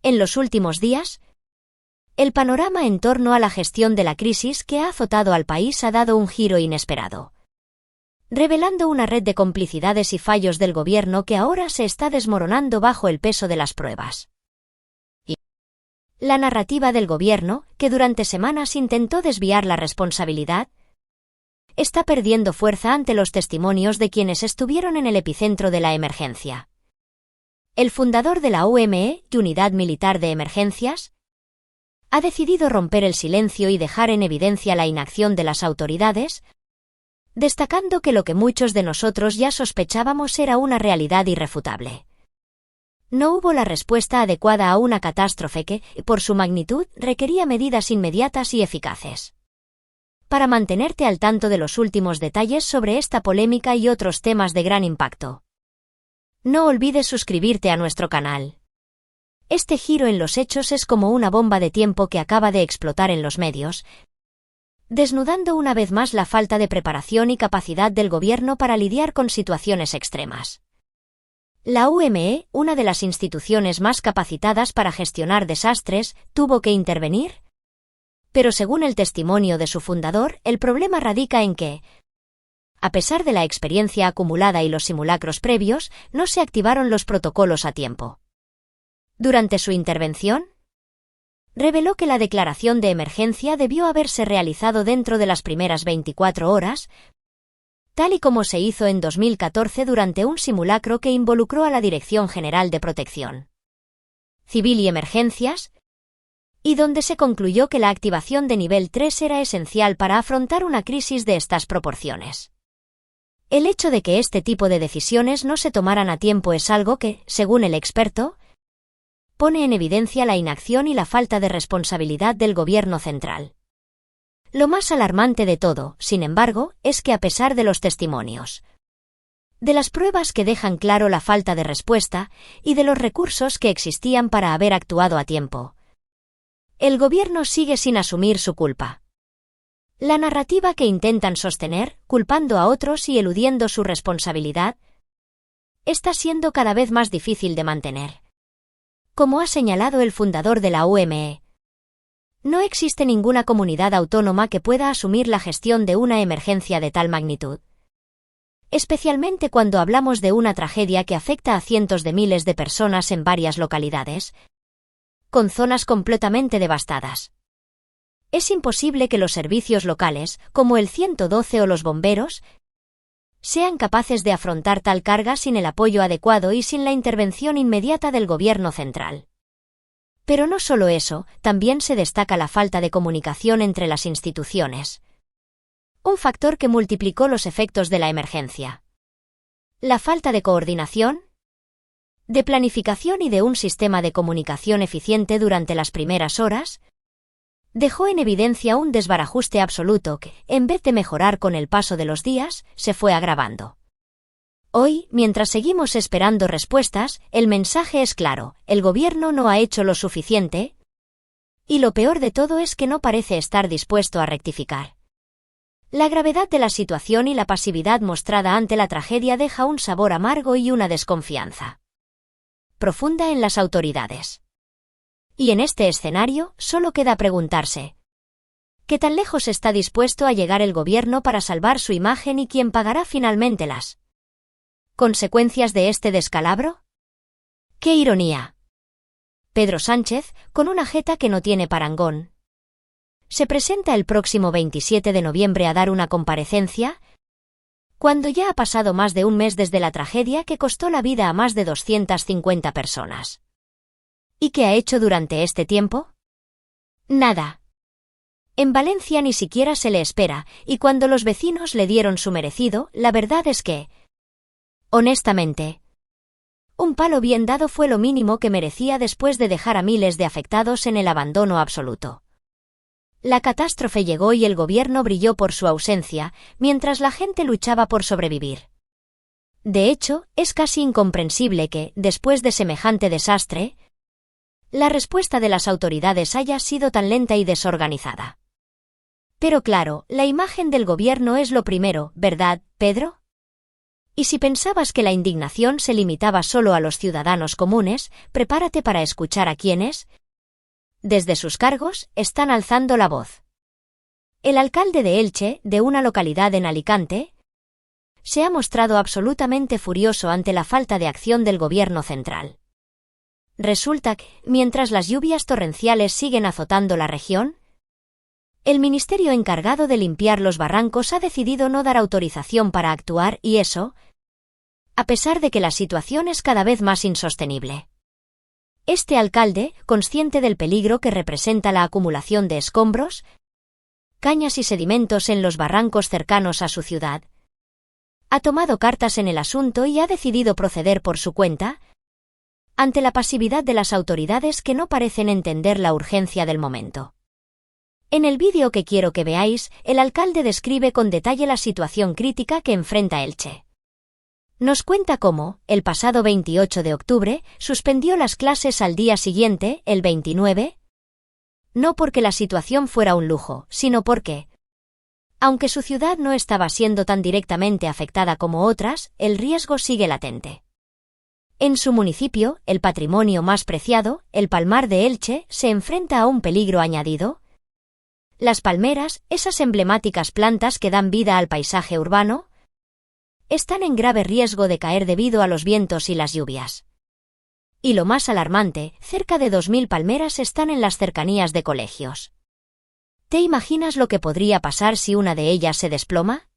En los últimos días, el panorama en torno a la gestión de la crisis que ha azotado al país ha dado un giro inesperado, revelando una red de complicidades y fallos del gobierno que ahora se está desmoronando bajo el peso de las pruebas. La narrativa del gobierno, que durante semanas intentó desviar la responsabilidad, está perdiendo fuerza ante los testimonios de quienes estuvieron en el epicentro de la emergencia. El fundador de la UME, Unidad Militar de Emergencias, ha decidido romper el silencio y dejar en evidencia la inacción de las autoridades, destacando que lo que muchos de nosotros ya sospechábamos era una realidad irrefutable. No hubo la respuesta adecuada a una catástrofe que, por su magnitud, requería medidas inmediatas y eficaces. Para mantenerte al tanto de los últimos detalles sobre esta polémica y otros temas de gran impacto, no olvides suscribirte a nuestro canal. Este giro en los hechos es como una bomba de tiempo que acaba de explotar en los medios, desnudando una vez más la falta de preparación y capacidad del gobierno para lidiar con situaciones extremas. La UME, una de las instituciones más capacitadas para gestionar desastres, tuvo que intervenir, pero según el testimonio de su fundador, el problema radica en que, a pesar de la experiencia acumulada y los simulacros previos, no se activaron los protocolos a tiempo. Durante su intervención, reveló que la declaración de emergencia debió haberse realizado dentro de las primeras 24 horas, tal y como se hizo en 2014 durante un simulacro que involucró a la Dirección General de Protección Civil y Emergencias, y donde se concluyó que la activación de nivel 3 era esencial para afrontar una crisis de estas proporciones. El hecho de que este tipo de decisiones no se tomaran a tiempo es algo que, según el experto, pone en evidencia la inacción y la falta de responsabilidad del gobierno central. Lo más alarmante de todo, sin embargo, es que a pesar de los testimonios, de las pruebas que dejan claro la falta de respuesta y de los recursos que existían para haber actuado a tiempo, el gobierno sigue sin asumir su culpa. La narrativa que intentan sostener, culpando a otros y eludiendo su responsabilidad, está siendo cada vez más difícil de mantener. Como ha señalado el fundador de la UME, no existe ninguna comunidad autónoma que pueda asumir la gestión de una emergencia de tal magnitud. Especialmente cuando hablamos de una tragedia que afecta a cientos de miles de personas en varias localidades, con zonas completamente devastadas. Es imposible que los servicios locales, como el 112 o los bomberos, sean capaces de afrontar tal carga sin el apoyo adecuado y sin la intervención inmediata del gobierno central. Pero no solo eso, también se destaca la falta de comunicación entre las instituciones, un factor que multiplicó los efectos de la emergencia. La falta de coordinación, de planificación y de un sistema de comunicación eficiente durante las primeras horas, dejó en evidencia un desbarajuste absoluto que, en vez de mejorar con el paso de los días, se fue agravando. Hoy, mientras seguimos esperando respuestas, el mensaje es claro: el gobierno no ha hecho lo suficiente, y lo peor de todo es que no parece estar dispuesto a rectificar. La gravedad de la situación y la pasividad mostrada ante la tragedia deja un sabor amargo y una desconfianza profunda en las autoridades. Y en este escenario, solo queda preguntarse: ¿qué tan lejos está dispuesto a llegar el gobierno para salvar su imagen y quién pagará finalmente las consecuencias de este descalabro? ¡Qué ironía! Pedro Sánchez, con una jeta que no tiene parangón, se presenta el próximo 27 de noviembre a dar una comparecencia, cuando ya ha pasado más de un mes desde la tragedia que costó la vida a más de 250 personas. ¿Y qué ha hecho durante este tiempo? Nada. En Valencia ni siquiera se le espera, y cuando los vecinos le dieron su merecido, la verdad es que, honestamente, un palo bien dado fue lo mínimo que merecía después de dejar a miles de afectados en el abandono absoluto. La catástrofe llegó y el gobierno brilló por su ausencia, mientras la gente luchaba por sobrevivir. De hecho, es casi incomprensible que, después de semejante desastre, la respuesta de las autoridades haya sido tan lenta y desorganizada. Pero claro, la imagen del gobierno es lo primero, ¿verdad, Pedro? Y si pensabas que la indignación se limitaba solo a los ciudadanos comunes, prepárate para escuchar a quienes, desde sus cargos, están alzando la voz. El alcalde de Elche, de una localidad en Alicante, se ha mostrado absolutamente furioso ante la falta de acción del gobierno central. Resulta que, mientras las lluvias torrenciales siguen azotando la región, el ministerio encargado de limpiar los barrancos ha decidido no dar autorización para actuar y eso, a pesar de que la situación es cada vez más insostenible. Este alcalde, consciente del peligro que representa la acumulación de escombros, cañas y sedimentos en los barrancos cercanos a su ciudad, ha tomado cartas en el asunto y ha decidido proceder por su cuenta, ante la pasividad de las autoridades que no parecen entender la urgencia del momento. En el vídeo que quiero que veáis, el alcalde describe con detalle la situación crítica que enfrenta Elche. Nos cuenta cómo, el pasado 28 de octubre, suspendió las clases al día siguiente, el 29, no porque la situación fuera un lujo, sino porque, aunque su ciudad no estaba siendo tan directamente afectada como otras, el riesgo sigue latente. En su municipio, el patrimonio más preciado, el Palmar de Elche, se enfrenta a un peligro añadido. Las palmeras, esas emblemáticas plantas que dan vida al paisaje urbano, están en grave riesgo de caer debido a los vientos y las lluvias. Y lo más alarmante, cerca de 2000 palmeras están en las cercanías de colegios. ¿Te imaginas lo que podría pasar si una de ellas se desploma?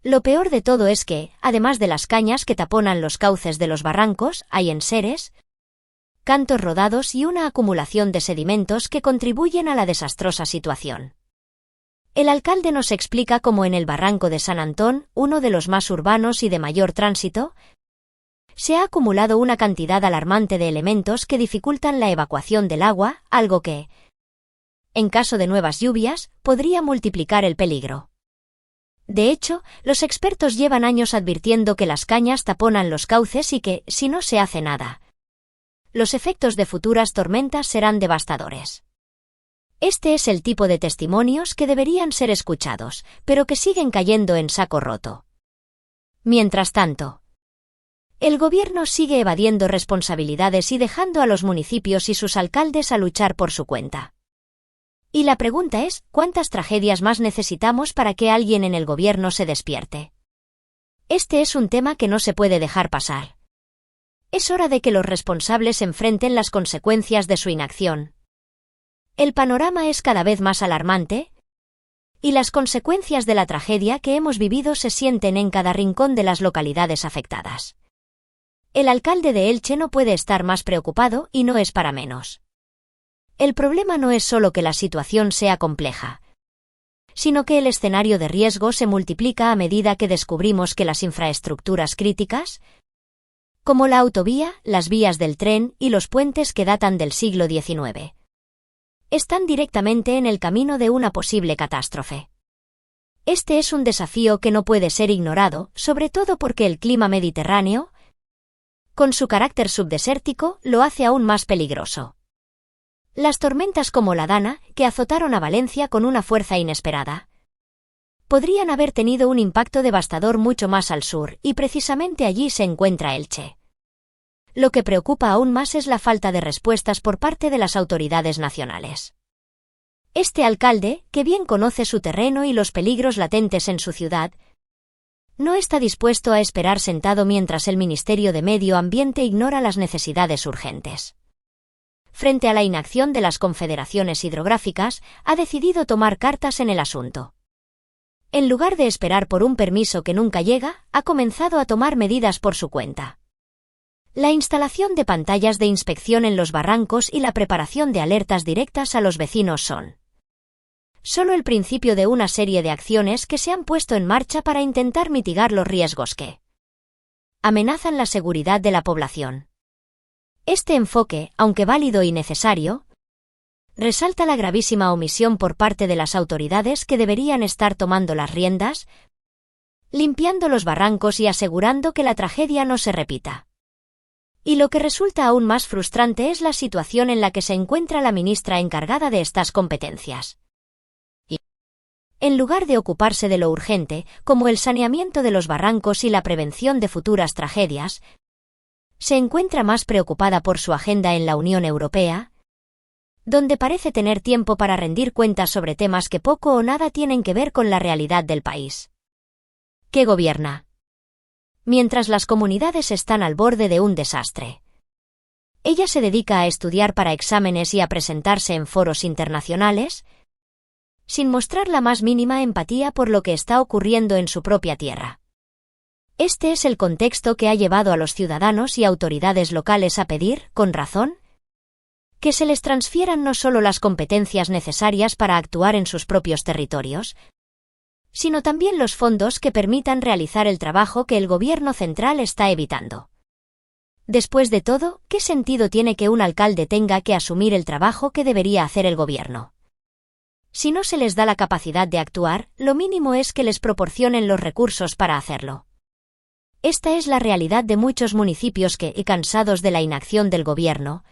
Lo peor de todo es que, además de las cañas que taponan los cauces de los barrancos, hay enseres, cantos rodados y una acumulación de sedimentos que contribuyen a la desastrosa situación. El alcalde nos explica cómo en el barranco de San Antón, uno de los más urbanos y de mayor tránsito, se ha acumulado una cantidad alarmante de elementos que dificultan la evacuación del agua, algo que, en caso de nuevas lluvias, podría multiplicar el peligro. De hecho, los expertos llevan años advirtiendo que las cañas taponan los cauces y que, si no se hace nada, los efectos de futuras tormentas serán devastadores. Este es el tipo de testimonios que deberían ser escuchados, pero que siguen cayendo en saco roto. Mientras tanto, el gobierno sigue evadiendo responsabilidades y dejando a los municipios y sus alcaldes a luchar por su cuenta. Y la pregunta es, ¿cuántas tragedias más necesitamos para que alguien en el gobierno se despierte? Este es un tema que no se puede dejar pasar. Es hora de que los responsables enfrenten las consecuencias de su inacción. El panorama es cada vez más alarmante, y las consecuencias de la tragedia que hemos vivido se sienten en cada rincón de las localidades afectadas. El alcalde de Elche no puede estar más preocupado y no es para menos. El problema no es solo que la situación sea compleja, sino que el escenario de riesgo se multiplica a medida que descubrimos que las infraestructuras críticas, como la autovía, las vías del tren y los puentes que datan del siglo XIX, están directamente en el camino de una posible catástrofe. Este es un desafío que no puede ser ignorado, sobre todo porque el clima mediterráneo, con su carácter subdesértico, lo hace aún más peligroso. Las tormentas como la Dana, que azotaron a Valencia con una fuerza inesperada, podrían haber tenido un impacto devastador mucho más al sur, y precisamente allí se encuentra Elche. Lo que preocupa aún más es la falta de respuestas por parte de las autoridades nacionales. Este alcalde, que bien conoce su terreno y los peligros latentes en su ciudad, no está dispuesto a esperar sentado mientras el Ministerio de Medio Ambiente ignora las necesidades urgentes. Frente a la inacción de las confederaciones hidrográficas, ha decidido tomar cartas en el asunto. En lugar de esperar por un permiso que nunca llega, ha comenzado a tomar medidas por su cuenta. La instalación de pantallas de inspección en los barrancos y la preparación de alertas directas a los vecinos son solo el principio de una serie de acciones que se han puesto en marcha para intentar mitigar los riesgos que amenazan la seguridad de la población. Este enfoque, aunque válido y necesario, resalta la gravísima omisión por parte de las autoridades que deberían estar tomando las riendas, limpiando los barrancos y asegurando que la tragedia no se repita. Y lo que resulta aún más frustrante es la situación en la que se encuentra la ministra encargada de estas competencias. en lugar de ocuparse de lo urgente, como el saneamiento de los barrancos y la prevención de futuras tragedias, se encuentra más preocupada por su agenda en la Unión Europea, donde parece tener tiempo para rendir cuentas sobre temas que poco o nada tienen que ver con la realidad del país que gobierna. Mientras las comunidades están al borde de un desastre, ella se dedica a estudiar para exámenes y a presentarse en foros internacionales, sin mostrar la más mínima empatía por lo que está ocurriendo en su propia tierra. Este es el contexto que ha llevado a los ciudadanos y autoridades locales a pedir, con razón, que se les transfieran no solo las competencias necesarias para actuar en sus propios territorios, sino también los fondos que permitan realizar el trabajo que el gobierno central está evitando. Después de todo, ¿qué sentido tiene que un alcalde tenga que asumir el trabajo que debería hacer el gobierno? Si no se les da la capacidad de actuar, lo mínimo es que les proporcionen los recursos para hacerlo. Esta es la realidad de muchos municipios que, cansados de la inacción del gobierno,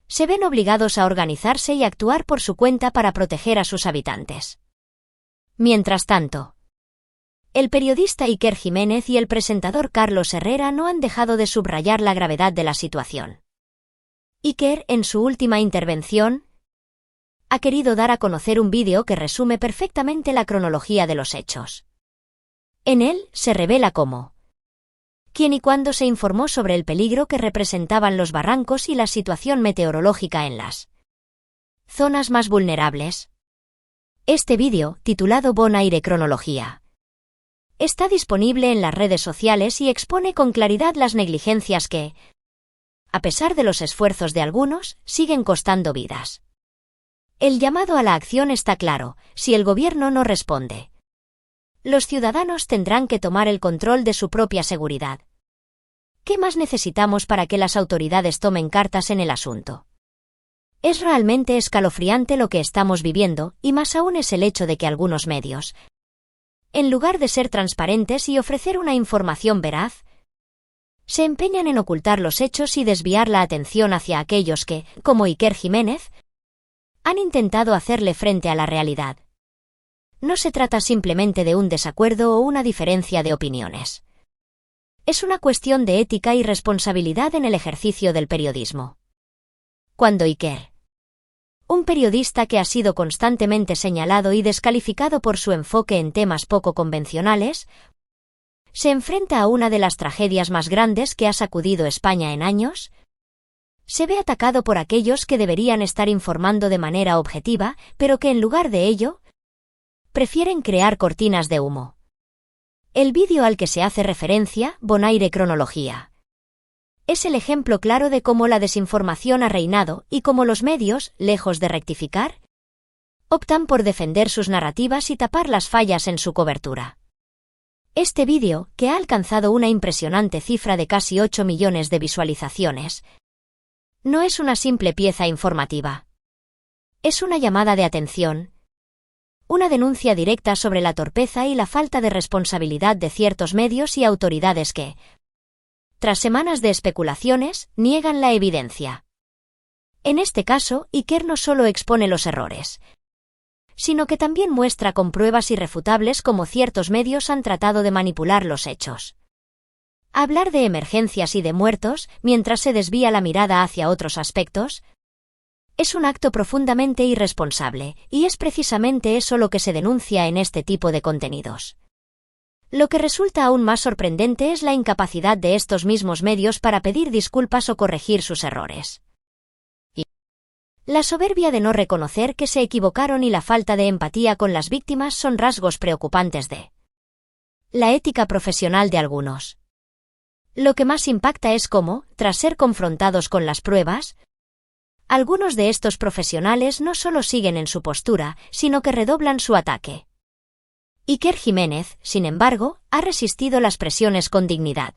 se ven obligados a organizarse y actuar por su cuenta para proteger a sus habitantes. Mientras tanto, el periodista Iker Jiménez y el presentador Carlos Herrera no han dejado de subrayar la gravedad de la situación. Iker, en su última intervención, ha querido dar a conocer un vídeo que resume perfectamente la cronología de los hechos. En él se revela cómo, quién y cuándo se informó sobre el peligro que representaban los barrancos y la situación meteorológica en las zonas más vulnerables. Este vídeo, titulado Bonaire Cronología, está disponible en las redes sociales y expone con claridad las negligencias que, a pesar de los esfuerzos de algunos, siguen costando vidas. El llamado a la acción está claro: si el gobierno no responde, los ciudadanos tendrán que tomar el control de su propia seguridad. ¿Qué más necesitamos para que las autoridades tomen cartas en el asunto? Es realmente escalofriante lo que estamos viviendo, y más aún es el hecho de que algunos medios, en lugar de ser transparentes y ofrecer una información veraz, se empeñan en ocultar los hechos y desviar la atención hacia aquellos que, como Iker Jiménez, han intentado hacerle frente a la realidad. No se trata simplemente de un desacuerdo o una diferencia de opiniones. Es una cuestión de ética y responsabilidad en el ejercicio del periodismo. Cuando Iker, un periodista que ha sido constantemente señalado y descalificado por su enfoque en temas poco convencionales, se enfrenta a una de las tragedias más grandes que ha sacudido España en años, se ve atacado por aquellos que deberían estar informando de manera objetiva, pero que en lugar de ello, prefieren crear cortinas de humo. El vídeo al que se hace referencia, Bonaire Cronología, es el ejemplo claro de cómo la desinformación ha reinado y cómo los medios, lejos de rectificar, optan por defender sus narrativas y tapar las fallas en su cobertura. Este vídeo, que ha alcanzado una impresionante cifra de casi 8 millones de visualizaciones, no es una simple pieza informativa. Es una llamada de atención, una denuncia directa sobre la torpeza y la falta de responsabilidad de ciertos medios y autoridades que, tras semanas de especulaciones, niegan la evidencia. En este caso, Iker no solo expone los errores, sino que también muestra con pruebas irrefutables cómo ciertos medios han tratado de manipular los hechos. Hablar de emergencias y de muertos, mientras se desvía la mirada hacia otros aspectos, es un acto profundamente irresponsable, y es precisamente eso lo que se denuncia en este tipo de contenidos. Lo que resulta aún más sorprendente es la incapacidad de estos mismos medios para pedir disculpas o corregir sus errores. Y la soberbia de no reconocer que se equivocaron y la falta de empatía con las víctimas son rasgos preocupantes de la ética profesional de algunos. Lo que más impacta es cómo, tras ser confrontados con las pruebas, algunos de estos profesionales no solo siguen en su postura, sino que redoblan su ataque. Iker Jiménez, sin embargo, ha resistido las presiones con dignidad.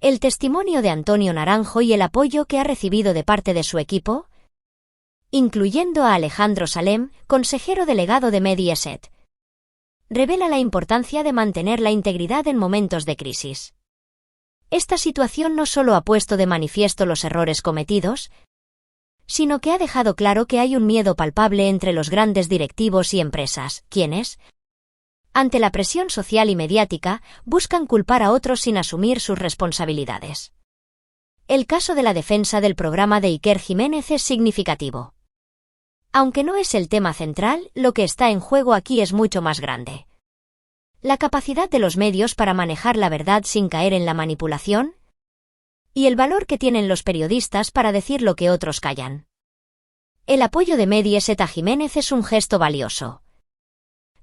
El testimonio de Antonio Naranjo y el apoyo que ha recibido de parte de su equipo, incluyendo a Alejandro Salem, consejero delegado de Mediaset, revela la importancia de mantener la integridad en momentos de crisis. Esta situación no solo ha puesto de manifiesto los errores cometidos, sino que ha dejado claro que hay un miedo palpable entre los grandes directivos y empresas, quienes, ante la presión social y mediática, buscan culpar a otros sin asumir sus responsabilidades. El caso de la defensa del programa de Iker Jiménez es significativo. Aunque no es el tema central, lo que está en juego aquí es mucho más grande. La capacidad de los medios para manejar la verdad sin caer en la manipulación, y el valor que tienen los periodistas para decir lo que otros callan. El apoyo de Mediaset a Jiménez es un gesto valioso.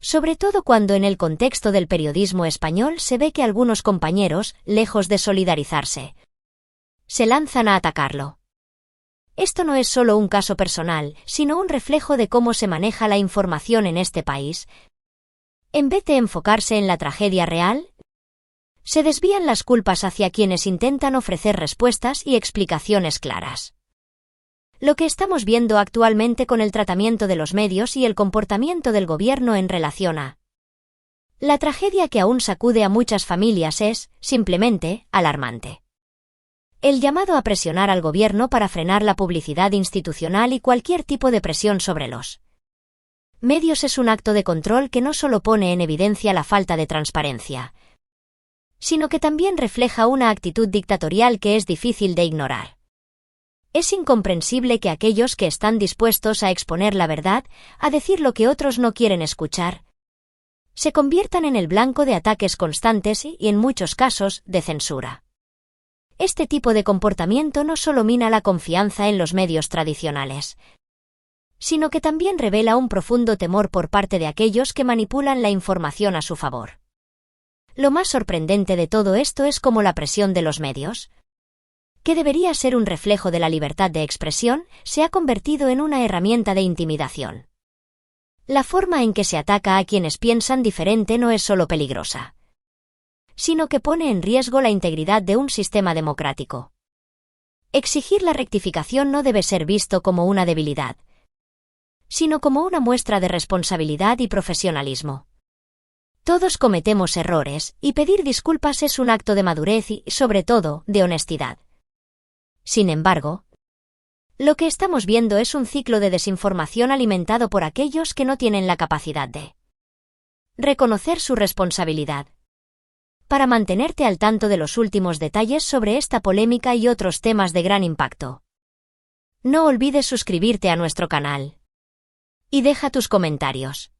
Sobre todo cuando en el contexto del periodismo español se ve que algunos compañeros, lejos de solidarizarse, se lanzan a atacarlo. Esto no es solo un caso personal, sino un reflejo de cómo se maneja la información en este país. En vez de enfocarse en la tragedia real, se desvían las culpas hacia quienes intentan ofrecer respuestas y explicaciones claras. Lo que estamos viendo actualmente con el tratamiento de los medios y el comportamiento del gobierno en relación a la tragedia que aún sacude a muchas familias es, simplemente, alarmante. El llamado a presionar al gobierno para frenar la publicidad institucional y cualquier tipo de presión sobre los medios es un acto de control que no solo pone en evidencia la falta de transparencia, sino que también refleja una actitud dictatorial que es difícil de ignorar. Es incomprensible que aquellos que están dispuestos a exponer la verdad, a decir lo que otros no quieren escuchar, se conviertan en el blanco de ataques constantes y, en muchos casos, de censura. Este tipo de comportamiento no solo mina la confianza en los medios tradicionales, sino que también revela un profundo temor por parte de aquellos que manipulan la información a su favor. Lo más sorprendente de todo esto es cómo la presión de los medios, que debería ser un reflejo de la libertad de expresión, se ha convertido en una herramienta de intimidación. La forma en que se ataca a quienes piensan diferente no es solo peligrosa, sino que pone en riesgo la integridad de un sistema democrático. Exigir la rectificación no debe ser visto como una debilidad, sino como una muestra de responsabilidad y profesionalismo. Todos cometemos errores, y pedir disculpas es un acto de madurez y, sobre todo, de honestidad. Sin embargo, lo que estamos viendo es un ciclo de desinformación alimentado por aquellos que no tienen la capacidad de reconocer su responsabilidad. Para mantenerte al tanto de los últimos detalles sobre esta polémica y otros temas de gran impacto, no olvides suscribirte a nuestro canal y deja tus comentarios.